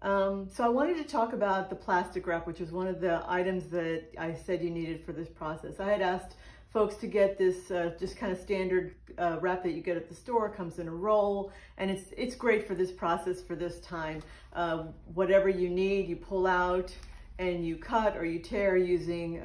So I wanted to talk about the plastic wrap, which is one of the items that I said you needed for this process. I had asked folks to get this just kind of standard wrap that you get at the store. It comes in a roll, and it's great for this process for this time. Whatever you need, you pull out and you cut or you tear using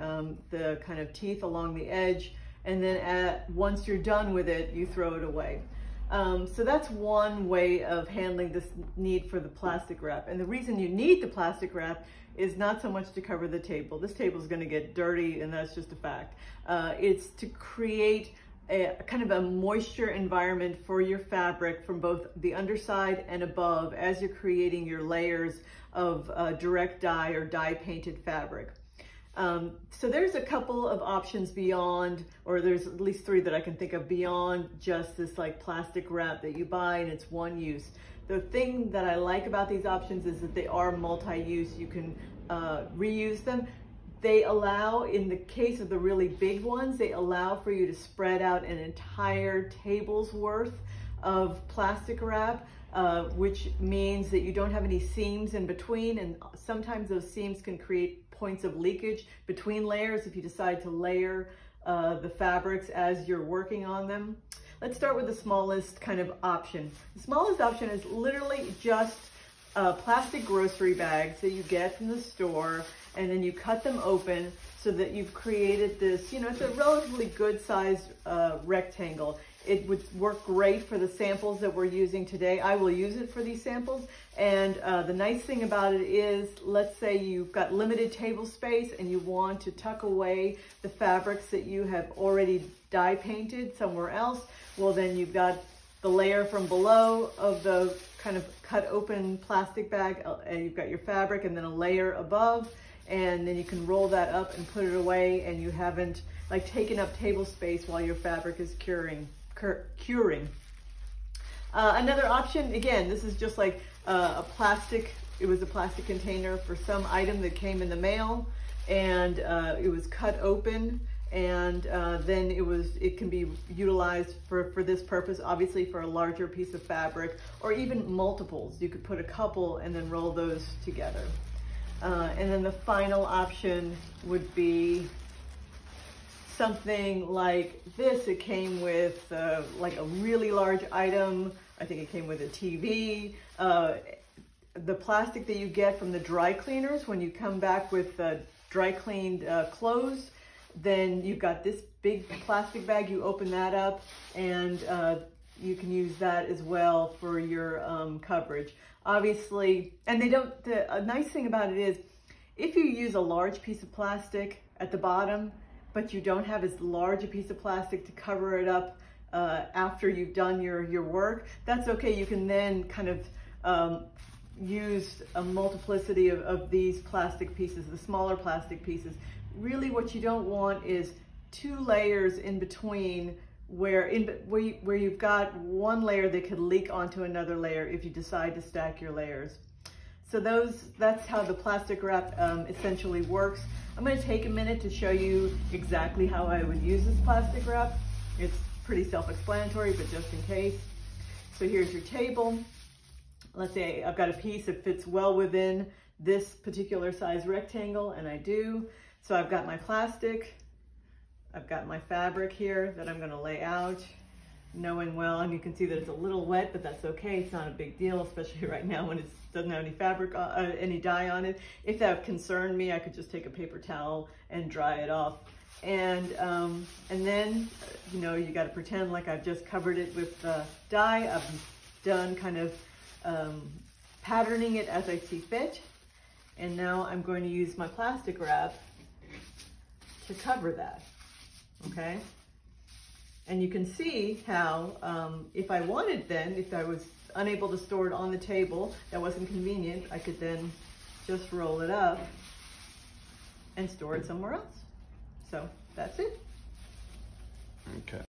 the kind of teeth along the edge, and then once you're done with it, you throw it away. So that's one way of handling this need for the plastic wrap. And the reason you need the plastic wrap is not so much to cover the table. This table is going to get dirty, and that's just a fact. It's to create a kind of a moisture environment for your fabric from both the underside and above as you're creating your layers of direct dye or dye painted fabric. So there's a couple of options beyond, or there's at least 3 that I can think of beyond just this like plastic wrap that you buy and it's one use. The thing that I like about these options is that they are multi-use. You can reuse them. They allow, in the case of the really big ones, they allow for you to spread out an entire table's worth of plastic wrap, which means that you don't have any seams in between, and sometimes those seams can create points of leakage between layers if you decide to layer the fabrics as you're working on them. Let's start with the smallest kind of option. The smallest option is literally just plastic grocery bags that you get from the store, and then you cut them open so that you've created this, you know, it's a relatively good sized rectangle. It would work great for the samples that we're using today. I will use it for these samples. And the nice thing about it is, let's say you've got limited table space and you want to tuck away the fabrics that you have already dye painted somewhere else. Well, then you've got the layer from below of the kind of cut open plastic bag, and you've got your fabric, and then a layer above, and then you can roll that up and put it away, and you haven't like taken up table space while your fabric is curing. Another option, again, this is just like it was a plastic container for some item that came in the mail, and it was cut open, and then it can be utilized for this purpose, obviously for a larger piece of fabric, or even multiples. You could put a couple and then roll those together. And then the final option would be something like this. It came with like a really large item. I think it came with a TV. The plastic that you get from the dry cleaners when you come back with dry cleaned clothes, then you've got this big plastic bag. You open that up, and you can use that as well for your coverage. Obviously, and the nice thing about it is, if you use a large piece of plastic at the bottom, but you don't have as large a piece of plastic to cover it up after you've done your work, that's okay. You can then kind of use a multiplicity of these plastic pieces, the smaller plastic pieces. Really what you don't want is 2 layers in between where you've got one layer that could leak onto another layer if you decide to stack your layers. So that's how the plastic wrap essentially works. I'm going to take a minute to show you exactly how I would use this plastic wrap. It's pretty self-explanatory, but just in case. So here's your table. Let's say I've got a piece that fits well within this particular size rectangle, and I do. So I've got my plastic, I've got my fabric here that I'm going to lay out, knowing well, and you can see that it's a little wet, but that's okay. It's not a big deal, especially right now when it doesn't have any fabric, any dye on it. If that concerned me, I could just take a paper towel and dry it off. And then, you know, you got to pretend like I've just covered it with dye. I've done kind of patterning it as I see fit. And now I'm going to use my plastic wrap to cover that, okay? And you can see how, if I wanted then, if I was unable to store it on the table, that wasn't convenient, I could then just roll it up and store it somewhere else. So that's it. Okay.